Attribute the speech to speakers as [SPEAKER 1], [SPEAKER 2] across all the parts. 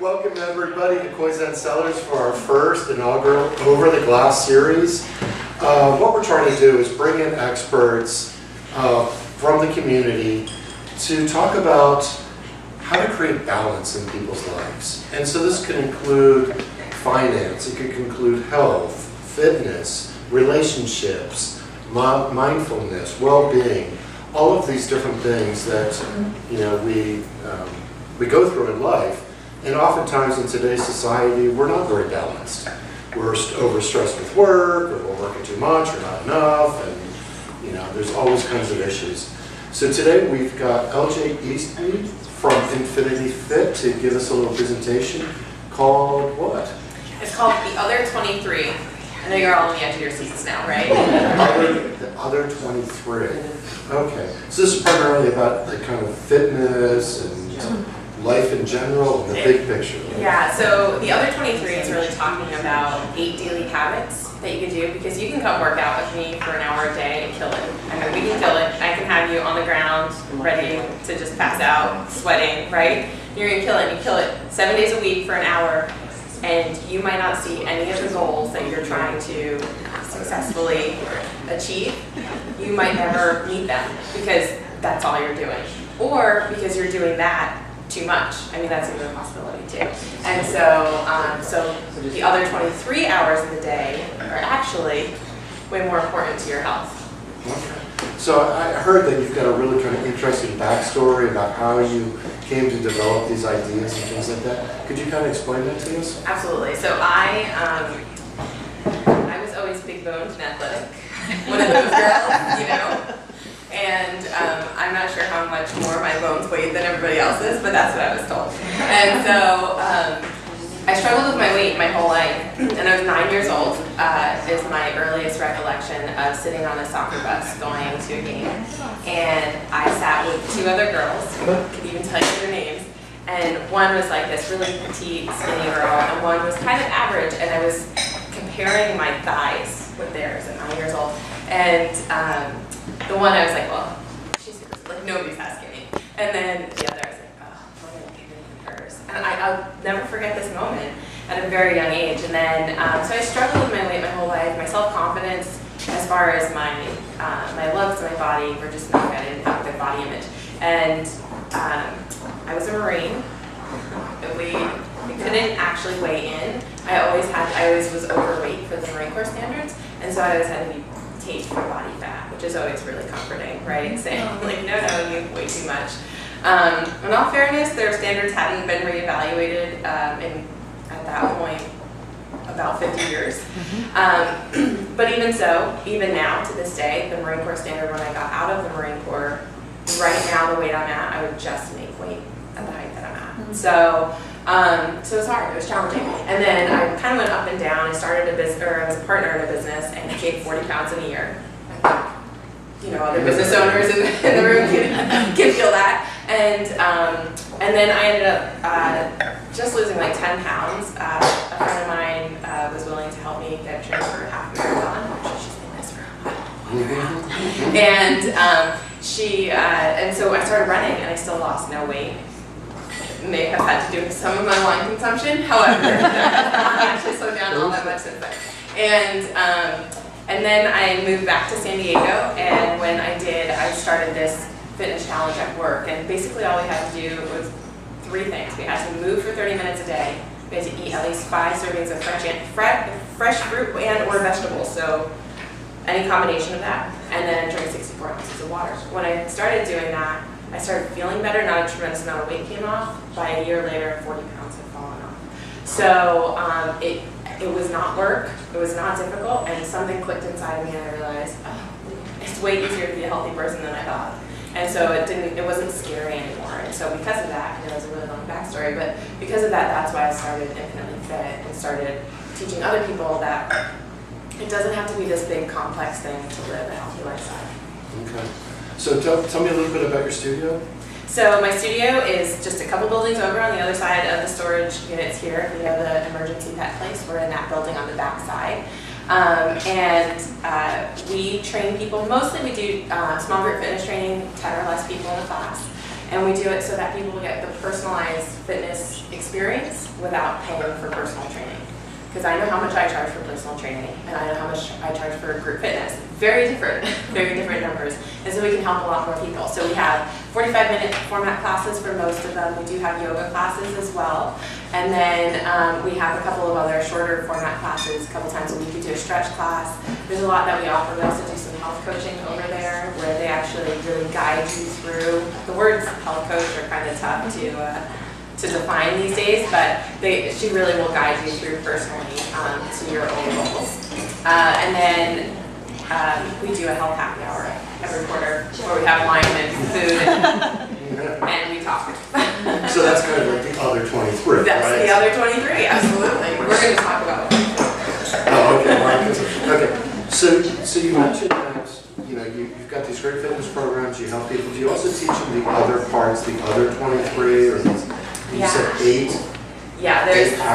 [SPEAKER 1] Welcome everybody to Zen Cellars for our first inaugural Over the Glass series. What we're trying to do is bring in experts from the community to talk about how to create balance in people's lives. And so this can include finance, it can include health, fitness, relationships, mindfulness, well-being, all of these different things that we go through in life. And oftentimes in today's society, we're not very balanced. We're overstressed with work, or we're working too much, or not enough, and there's always kinds of issues. So today we've got LJ Eastby from Infinity Fit to give us a little presentation called what?
[SPEAKER 2] It's called The Other 23. I know you're all on the edge of your seats now, right?
[SPEAKER 1] The other 23. Okay. So this is primarily about the kind of fitness and life in general and the big picture. Right?
[SPEAKER 2] Yeah, so The Other 23 is really talking about 8 daily habits that you can do, because you can come work out with me for an hour a day and kill it. I mean, we can kill it. I can have you on the ground, ready to just pass out, sweating, right? You're going to kill it. You kill it 7 days a week for an hour, and you might not see any of the goals that you're trying to successfully achieve. You might never meet them because that's all you're doing. Or because you're doing that too much. I mean, that's even a possibility too. And so the other 23 hours of the day are actually way more important to your health.
[SPEAKER 1] Okay. So I heard that you've got a really kind of interesting backstory about how you came to develop these ideas and things like that. Could you kind of explain that to us?
[SPEAKER 2] Absolutely. So I was always big boned and athletic. One of those girls, And I'm not sure how much more my bones weighed than everybody else's, but that's what I was told. And so I struggled with my weight my whole life. And I was 9 years old is my earliest recollection of sitting on a soccer bus going to a game. And I sat with 2 other girls, I could even tell you their names. And one was like this really petite, skinny girl, and one was kind of average. And I was comparing my thighs with theirs at 9 years old. And the one I was like, well, she's like, nobody's asking me. And then the other, I was like, oh, I'm going to be than hers. And I'll never forget this moment at a very young age. And then, so I struggled with my weight my whole life. My self-confidence, as far as my looks and my body, were just not good. I didn't have a good body image. And I was a Marine. We couldn't actually weigh in. I always was overweight for the Marine Corps standards. And so I always had to be taped for body fat, which is always really comforting, right? Saying like, no, you have way too much. In all fairness, their standards hadn't been reevaluated at that point about 50 years. But even so, even now to this day, the Marine Corps standard when I got out of the Marine Corps, right now the weight I'm at, I would just make weight at the height that I'm at. So it was hard, it was challenging. And then I kind of went up and down. I started a business, or I was a partner in a business, and I gained 40 pounds in a year. Other business owners in the room can feel that. And then I ended up just losing like 10 pounds. A friend of mine was willing to help me get trained for a half marathon, which she's been this for a while. And so I started running, and I still lost no weight. May have had to do with some of my wine consumption. However, I actually slowed down all that much since then. And then I moved back to San Diego, and when I did, I started this fitness challenge at work. And basically all we had to do was 3 things. We had to move for 30 minutes a day. We had to eat at least 5 servings of fresh fruit and or vegetables, so any combination of that, and then drink 64 ounces of water. When I started doing that, I started feeling better. Not a tremendous amount of weight came off. By a year later, 40 pounds had fallen off. So it was not work. It was not difficult, and something clicked inside of me, and I realized, it's way easier to be a healthy person than I thought. And so it wasn't scary anymore. And so because of that, it was a really long backstory, but because of that, that's why I started Infinitely Fit and started teaching other people that it doesn't have to be this big complex thing to live a healthy lifestyle.
[SPEAKER 1] Okay. So tell me a little bit about your studio.
[SPEAKER 2] So my studio is just a couple buildings over on the other side of the storage units here. We have the emergency pet place. We're in that building on the back side. We train people. Mostly we do small group fitness training, 10 or less people in a class. And we do it so that people get the personalized fitness experience without paying for personal training. Because I know how much I charge for personal training, and I know how much I charge for group fitness. Very different, very different numbers. And so we can help a lot more people. So we have 45-minute format classes for most of them. We do have yoga classes as well. And then we have a couple of other shorter format classes. A couple times a week we do a stretch class. There's a lot that we offer. We also do some health coaching over there where they actually really guide you through. The words health coach are kind of tough to define these days, but she really will guide you through personally to your own goals. And then we do a health happy hour every quarter where we have wine and food and we talk.
[SPEAKER 1] So that's kind of like the other 23, right?
[SPEAKER 2] That's the other 23, absolutely. We're going to talk about it.
[SPEAKER 1] Oh, okay. Right. Okay. So you mentioned that you've got these great fitness programs. You help people. Do you also teach them the other parts, the other 23, or you said 8?
[SPEAKER 2] Yeah,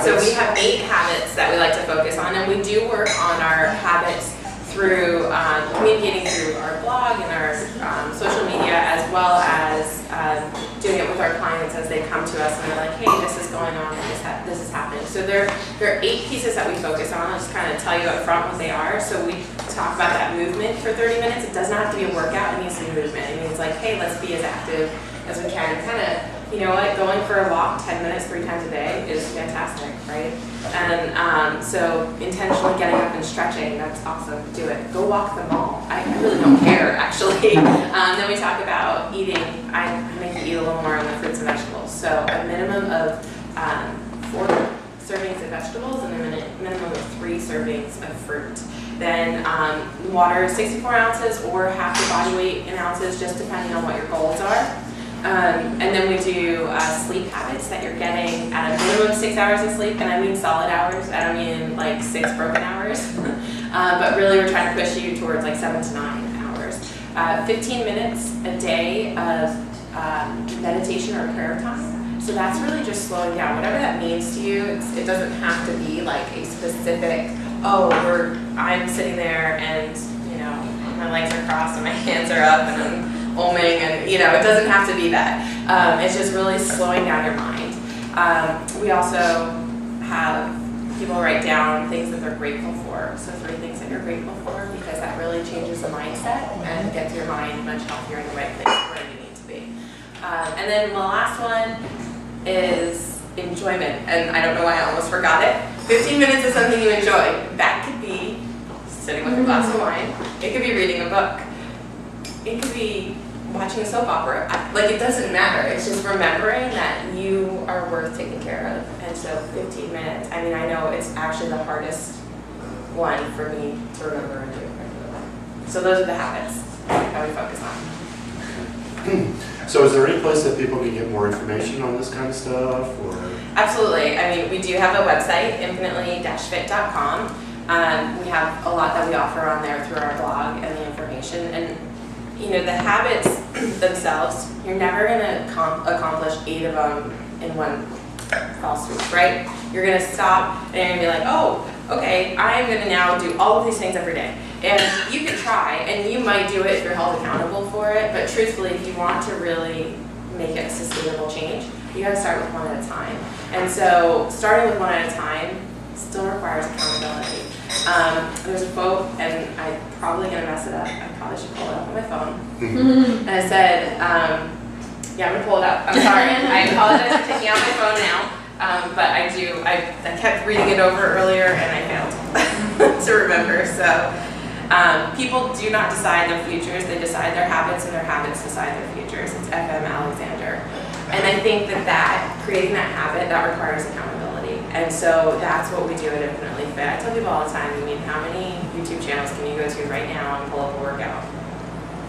[SPEAKER 2] so we have 8 habits that we like to focus on, and we do work on our habits through communicating through our blog and our social media, as well as doing it with our clients as they come to us and they're like, hey, this is going on, and this is happening. So there are 8 pieces that we focus on. I'll just kind of tell you up front what they are. So we talk about that movement for 30 minutes. It does not have to be a workout. It needs to be movement. It means like, hey, let's be as active as we can. Kind of, you know what, going for a walk 10 minutes 3 times a day is fantastic, right? And so intentionally getting up and stretching, that's awesome. Do it. Go walk the mall. I really don't care, actually. Then we talk about eating. I make you eat a little more on the fruits and vegetables. So a minimum of 4 servings of vegetables and a minimum of 3 servings of fruit. Then water, 64 ounces or half your body weight in ounces, just depending on what your goals are. And then we do sleep habits that you're getting at a minimum of 6 hours of sleep, and I mean solid hours. I don't mean like 6 broken hours, but really we're trying to push you towards like 7 to 9 hours. 15 minutes a day of meditation or prayer time. So that's really just slowing down, whatever that means to you. It doesn't have to be like a specific, I'm sitting there and my legs are crossed and my hands are up and I'm oming, and it doesn't have to be that. It's just really slowing down your mind. We also have people write down things that they're grateful for. So 3 things that you're grateful for, because that really changes the mindset and gets your mind much healthier in the right place where you need to be. And then the last one is enjoyment, and I don't know why I almost forgot it. 15 minutes is something you enjoy. That could be sitting with a glass of wine. It could be reading a book. It could be watching a soap opera. Like, it doesn't matter. It's just remembering that you are worth taking care of. And so 15 minutes, I know it's actually the hardest one for me to remember and do regularly. So those are the habits that we focus on.
[SPEAKER 1] So is there any place that people can get more information on this kind of stuff? Or?
[SPEAKER 2] Absolutely. We do have a website, infinitely-fit.com. We have a lot that we offer on there through our blog and the information. And the habits themselves, you're never going to accomplish 8 of them in one fell swoop, right? You're going to stop and you're going to be like, oh, okay, I'm going to now do all of these things every day. And you can try, and you might do it if you're held accountable for it, but truthfully, if you want to really make it a sustainable change, you got to start with 1 at a time. And so starting with 1 at a time still requires accountability. There's a quote, and I'm probably going to mess it up. I probably should pull it up on my phone. And it said, I'm going to pull it up. I'm sorry. I apologize for taking out my phone now. But I kept reading it over earlier, and I failed to remember. So people do not decide their futures. They decide their habits, and their habits decide their futures. It's F.M. Alexander. And I think that creating that habit, that requires accountability. And so that's what we do at Infinitely Fit. I tell people all the time, how many YouTube channels can you go to right now and pull up a workout?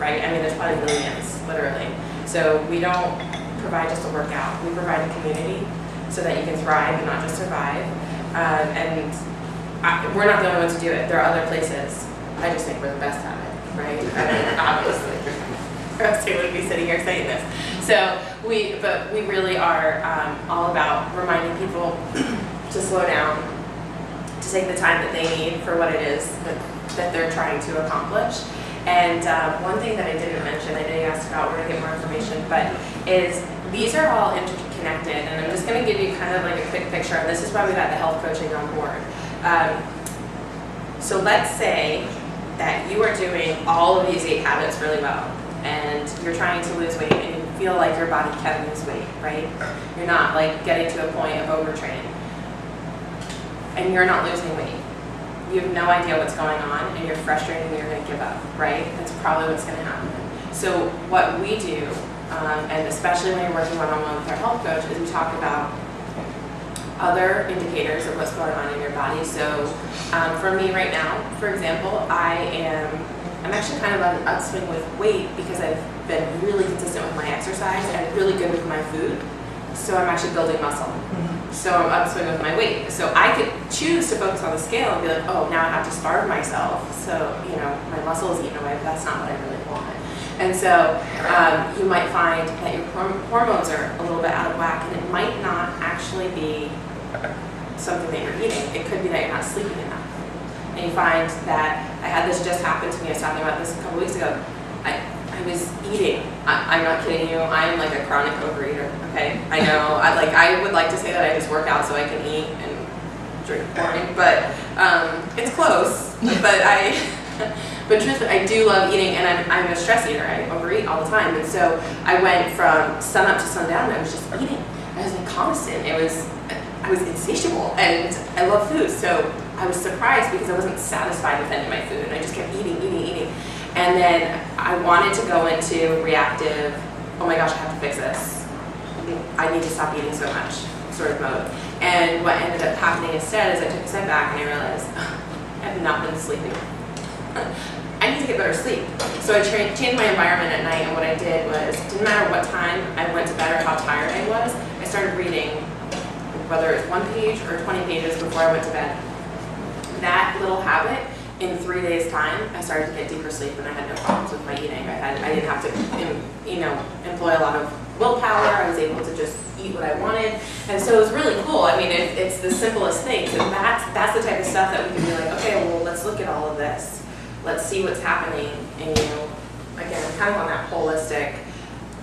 [SPEAKER 2] Right? There's probably millions, literally. So we don't provide just a workout. We provide a community so that you can thrive and not just survive. We're not the only ones to do it. There are other places. I just think we're the best at it, right? Obviously. Or else they wouldn't be sitting here saying this. So we really are all about reminding people to slow down, to take the time that they need for what it is that they're trying to accomplish, And one thing that I didn't mention, I know you asked about where to get more information, but is these are all interconnected, and I'm just going to give you kind of like a quick picture, and this is why we got the health coaching on board. So let's say that you are doing all of these 8 habits really well, and you're trying to lose weight, and you feel like your body can lose weight, right? You're not like getting to a point of overtraining, and you're not losing weight. You have no idea what's going on, and you're frustrated and you're going to give up, right? That's probably what's going to happen. So what we do, and especially when you're working one-on-one with our health coach, is we talk about other indicators of what's going on in your body. So for me right now, for example, I'm actually kind of on an upswing with weight because I've been really consistent with my exercise and really good with my food. So I'm actually building muscle. So I'm upswing with my weight. So I could choose to focus on the scale and be like, oh, now I have to starve myself. So, my muscle is eaten away, but that's not what I really want. And so you might find that your hormones are a little bit out of whack, and it might not actually be something that you're eating. It could be that you're not sleeping enough. And you find that I had this just happen to me. I was talking about this a couple weeks ago. I was eating. I'm not kidding you. I'm like a chronic overeater. Okay, I know. I would like to say that I just work out so I can eat and drink wine, but it's close. But truthfully, I do love eating, and I'm a stress eater. I overeat all the time, and so I went from sun up to sundown, and I was just eating. I was like constant. I was insatiable, and I love food, so I was surprised because I wasn't satisfied with any of my food, and I just kept eating. And then I wanted to go into reactive, oh my gosh, I have to fix this. I need to stop eating so much sort of mode. And what ended up happening instead is I took a step back and I realized I have not been sleeping. I need to get better sleep. So I changed my environment at night, and what I did was, didn't matter what time I went to bed or how tired I was, I started reading, whether it's 1 page or 20 pages before I went to bed. That little habit, in 3 days' time, I started to get deeper sleep, and I had no problems with my eating. I didn't have to, employ a lot of willpower. I was able to just eat what I wanted, and so it was really cool. I mean, it's the simplest things, and that's the type of stuff that we can be like, okay, well, let's look at all of this. Let's see what's happening, and again, kind of on that holistic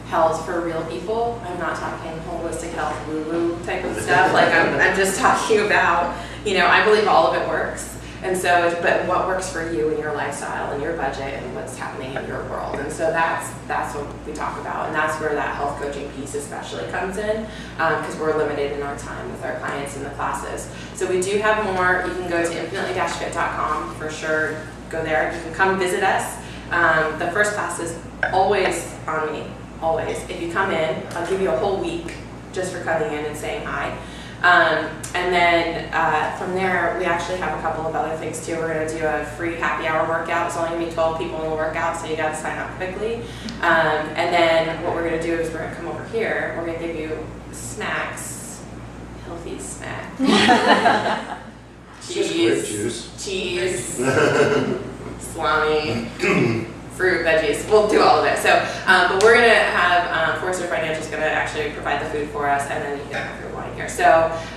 [SPEAKER 2] health for real people. I'm not talking holistic health woo-woo type of stuff. Like I'm just talking about, I believe all of it works. And so, but what works for you and your lifestyle and your budget and what's happening in your world. And so that's what we talk about. And that's where that health coaching piece especially comes in, because we're limited in our time with our clients in the classes. So we do have more. You can go to infinitely-fit.com for sure. Go there. You can come visit us. The first class is always on me, always. If you come in, I'll give you a whole week just for coming in and saying hi. And then from there, we actually have a couple of other things too. We're going to do a free happy hour workout. It's only going to be 12 people in the workout, so you got to sign up quickly. And then what we're going to do is we're going to come over here. We're going to give you snacks, healthy snacks. cheese, salami, fruit, veggies. We'll do all of it. So, but we're going to have Forrester Financial is going to actually provide the food for us, and then you can have your wine here. So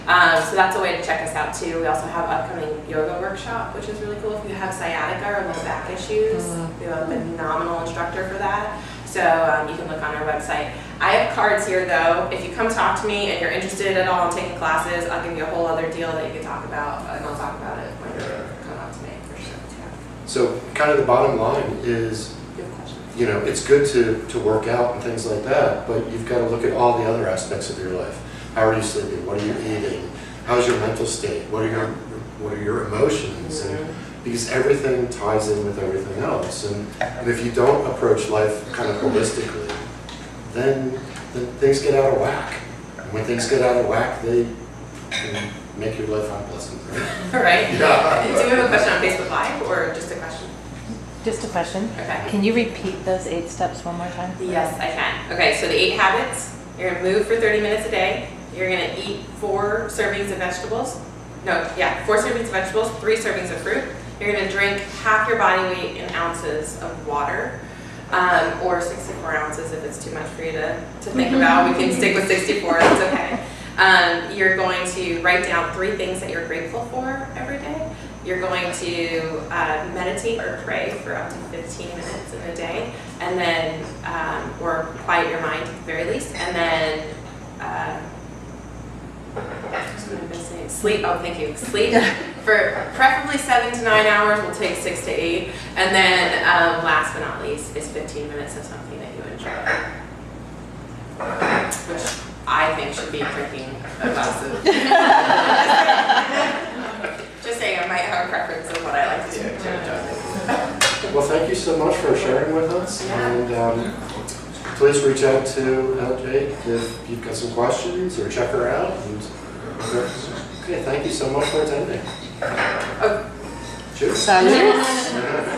[SPEAKER 2] that's a way to check us out too. We also have upcoming yoga workshop, which is really cool. If you have sciatica or low back issues, we have a phenomenal instructor for that. So you can look on our website. I have cards here though. If you come talk to me and you're interested at all in taking classes, I'll give you a whole other deal that you can talk about, and I'll talk about it when you're coming up to me for sure. Yeah.
[SPEAKER 1] So kind of the bottom line is, it's good to work out and things like that, but you've got to look at all the other aspects of your life. How are you sleeping? What are you eating? How's your mental state? What are your emotions? And because everything ties in with everything else. And if you don't approach life kind of holistically, then things get out of whack. And when things get out of whack, they can make your life unpleasant.
[SPEAKER 2] Right?
[SPEAKER 1] Yeah.
[SPEAKER 2] Do you have a question on Facebook Live or just a question?
[SPEAKER 3] Just a question.
[SPEAKER 2] Okay.
[SPEAKER 3] Can you repeat those 8 steps one more time?
[SPEAKER 2] Yes, I can. Okay, so the 8 habits. You're going to move for 30 minutes a day. You're going to eat 4 servings of vegetables. 4 servings of vegetables, 3 servings of fruit. You're going to drink half your body weight in ounces of water, or 64 ounces if it's too much for you to think about. We can stick with 64, that's okay. You're going to write down 3 things that you're grateful for every day. you're going to meditate or pray for up to 15 minutes in a day, and then, or quiet your mind at the very least, and then, what am I missing? Sleep, oh, thank you, sleep for preferably 7 to 9 hours, we'll take 6 to 8, and then last but not least is 15 minutes of something that you enjoy, which I think should be drinking a glass of. Just saying, I might have a preference of what I like to do.
[SPEAKER 1] Well, thank you so much for sharing with us, and please reach out to LJ if you've got some questions, or check her out. And, okay, thank you so much for attending.
[SPEAKER 2] Oh.
[SPEAKER 1] Cheers.
[SPEAKER 3] Salut.